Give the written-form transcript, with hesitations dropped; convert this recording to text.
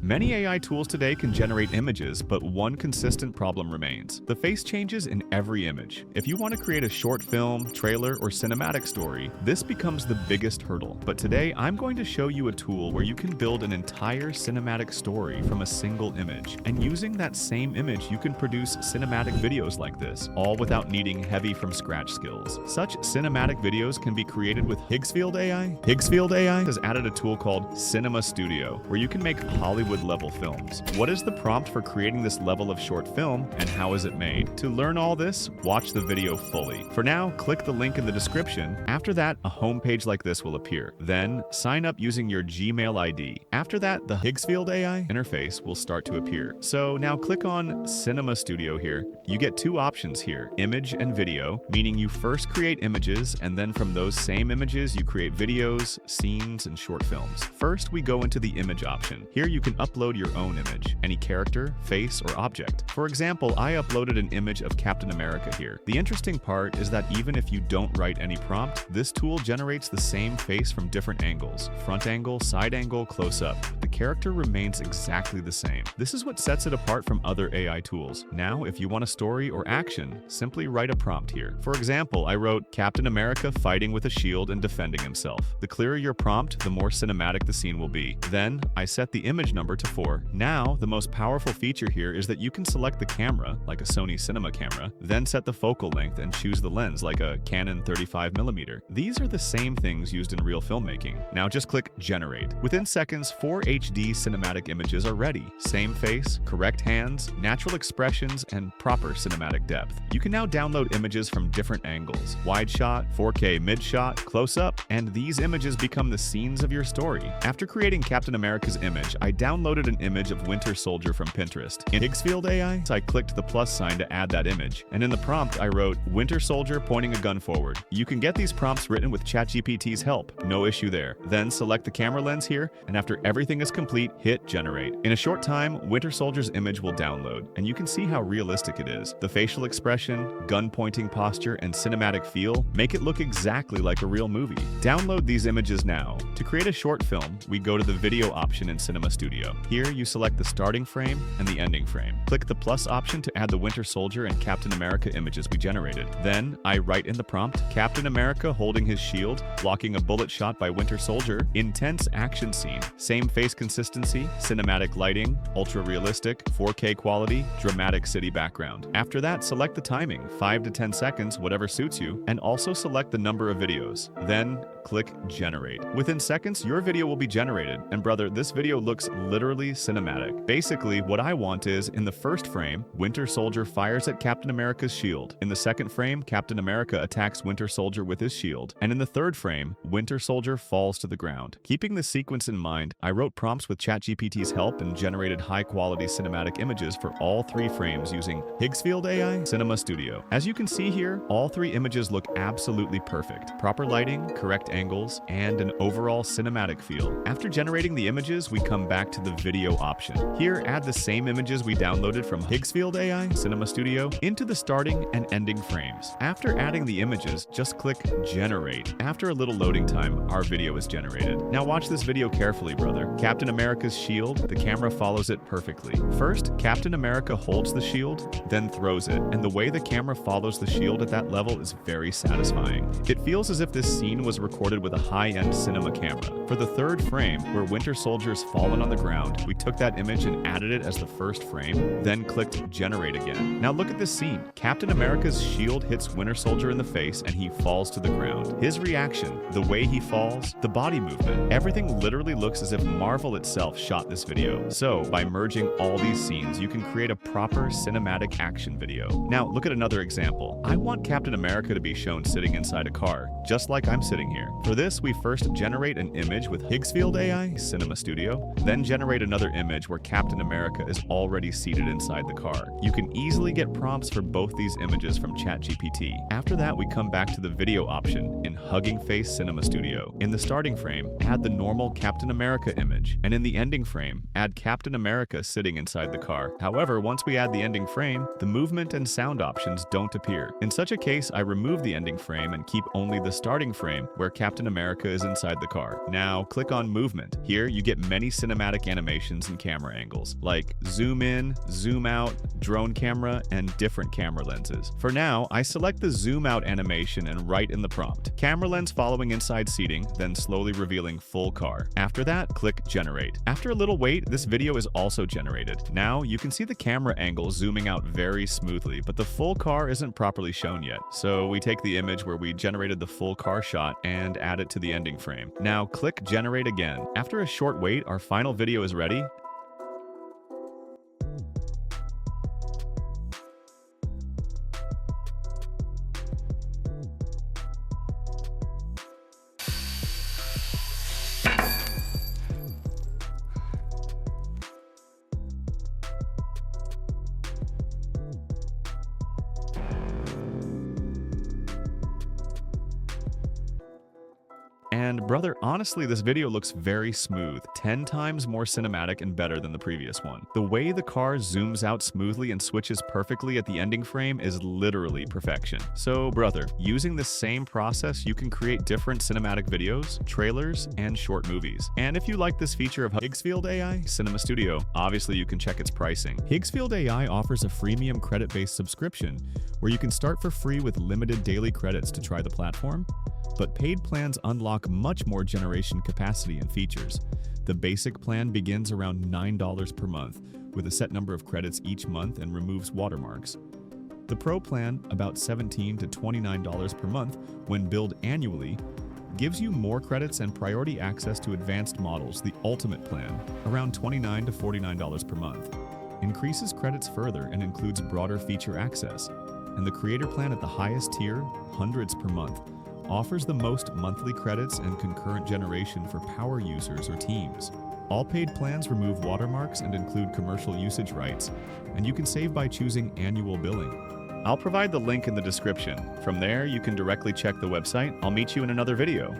Many AI tools today can generate images, but one consistent problem remains. The face changes in every image. If you want to create a short film, trailer, or cinematic story, this becomes the biggest hurdle. But today, I'm going to show you a tool where you can build an entire cinematic story from a single image. And using that same image, you can produce cinematic videos like this, all without needing heavy from scratch skills. Such cinematic videos can be created with Higgsfield AI. Higgsfield AI has added a tool called Cinema Studio, where you can make Hollywood-level films. What is the prompt for creating this level of short film, and how is it made? To learn all this, watch the video fully. For now, click the link in the description. After that, a homepage like this will appear. Then, sign up using your Gmail ID. After that, the Higgsfield AI interface will start to appear. So now click on Cinema Studio here. You get two options here, image and video, meaning you first create images, and then from those same images, you create videos, scenes, and short films. First, we go into the image option. Here you can upload your own image, any character, face, or object. For example, I uploaded an image of Captain America here. The interesting part is that even if you don't write any prompt, this tool generates the same face from different angles, front angle, side angle, close up. The character remains exactly the same. This is what sets it apart from other AI tools. Now, if you want a story or action, simply write a prompt here. For example, I wrote Captain America fighting with a shield and defending himself. The clearer your prompt, the more cinematic the scene will be. Then, I set the image number to 4. Now, the most powerful feature here is that you can select the camera, like a Sony cinema camera, then set the focal length and choose the lens, like a Canon 35mm. These are the same things used in real filmmaking. Now just click Generate. Within seconds, 4 HD cinematic images are ready. Same face, correct hands, natural expressions, and proper cinematic depth. You can now download images from different angles, wide shot, 4K mid shot, close up, and these images become the scenes of your story. After creating Captain America's image, I downloaded an image of Winter Soldier from Pinterest. In Higgsfield AI, I clicked the plus sign to add that image, and in the prompt I wrote Winter Soldier pointing a gun forward. You can get these prompts written with ChatGPT's help, no issue there. Then select the camera lens here, and after everything is complete, hit Generate. In a short time, Winter Soldier's image will download, and you can see how realistic it is. The facial expression, gun pointing posture, and cinematic feel make it look exactly like a real movie. Download these images now. To create a short film, we go to the video option in Cinema Studio. Here, you select the starting frame and the ending frame. Click the plus option to add the Winter Soldier and Captain America images we generated. Then, I write in the prompt, Captain America holding his shield, blocking a bullet shot by Winter Soldier, intense action scene, same face consistency, cinematic lighting, ultra realistic, 4K quality, dramatic city background. After that, select the timing, 5 to 10 seconds, whatever suits you, and also select the number of videos. Then, click Generate. Within seconds, your video will be generated, and brother, this video looks literally cinematic. Basically, what I want is, in the first frame, Winter Soldier fires at Captain America's shield. In the second frame, Captain America attacks Winter Soldier with his shield. And in the third frame, Winter Soldier falls to the ground. Keeping this sequence in mind, I wrote prompts with ChatGPT's help and generated high-quality cinematic images for all 3 frames using Higgsfield AI Cinema Studio. As you can see here, all 3 images look absolutely perfect. Proper lighting, correct angles, and an overall cinematic feel. After generating the images, we come back to the video option. Here, add the same images we downloaded from Higgsfield AI Cinema Studio into the starting and ending frames. After adding the images, just click Generate. After a little loading time, our video is generated. Now watch this video carefully, brother. Captain America's shield, the camera follows it perfectly. First, Captain America holds the shield, then throws it, and the way the camera follows the shield at that level is very satisfying. It feels as if this scene was recorded with a high-end cinema camera. For the third frame, where Winter Soldier's fallen on the ground, we took that image and added it as the first frame, then clicked Generate again. Now look at this scene. Captain America's shield hits Winter Soldier in the face and he falls to the ground. His reaction, the way he falls, the body movement, everything literally looks as if Marvel itself shot this video. So, by merging all these scenes, you can create a proper cinematic action video. Now, look at another example. I want Captain America to be shown sitting inside a car, just like I'm sitting here. For this, we first generate an image with Higgsfield AI Cinema Studio, then generate another image where Captain America is already seated inside the car. You can easily get prompts for both these images from ChatGPT. After that, we come back to the video option in Hugging Face Cinema Studio. In the starting frame, add the normal Captain America image, and in the ending frame, add Captain America sitting inside the car. However, once we add the ending frame, the movement and sound options don't appear. In such a case, I remove the ending frame and keep only the starting frame where Captain America is inside the car. Now, click on Movement. Here, you get many cinematic animations and camera angles, like zoom in, zoom out, drone camera, and different camera lenses. For now, I select the zoom out animation and write in the prompt, camera lens following inside seating, then slowly revealing full car. After that, click generate. After a little wait, this video is also generated. Now, you can see the camera angle zooming out very smoothly, but the full car isn't properly shown yet. So we take the image where we generated the full car shot and add it to the ending frame. Now click generate again. After a short wait, our final video is ready. And brother, honestly, this video looks very smooth, 10 times more cinematic and better than the previous one. The way the car zooms out smoothly and switches perfectly at the ending frame is literally perfection. So brother, using the same process, you can create different cinematic videos, trailers, and short movies. And if you like this feature of Higgsfield AI Cinema Studio, obviously you can check its pricing. Higgsfield AI offers a freemium credit-based subscription where you can start for free with limited daily credits to try the platform. But paid plans unlock much more generation capacity and features. The basic plan begins around $9 per month, with a set number of credits each month and removes watermarks. The Pro plan, about $17 to $29 per month when billed annually, gives you more credits and priority access to advanced models. The Ultimate plan, around $29 to $49 per month, increases credits further and includes broader feature access. And the Creator plan at the highest tier, hundreds per month, offers the most monthly credits and concurrent generation for power users or teams. All paid plans remove watermarks and include commercial usage rights, and you can save by choosing annual billing. I'll provide the link in the description. From there, you can directly check the website. I'll meet you in another video.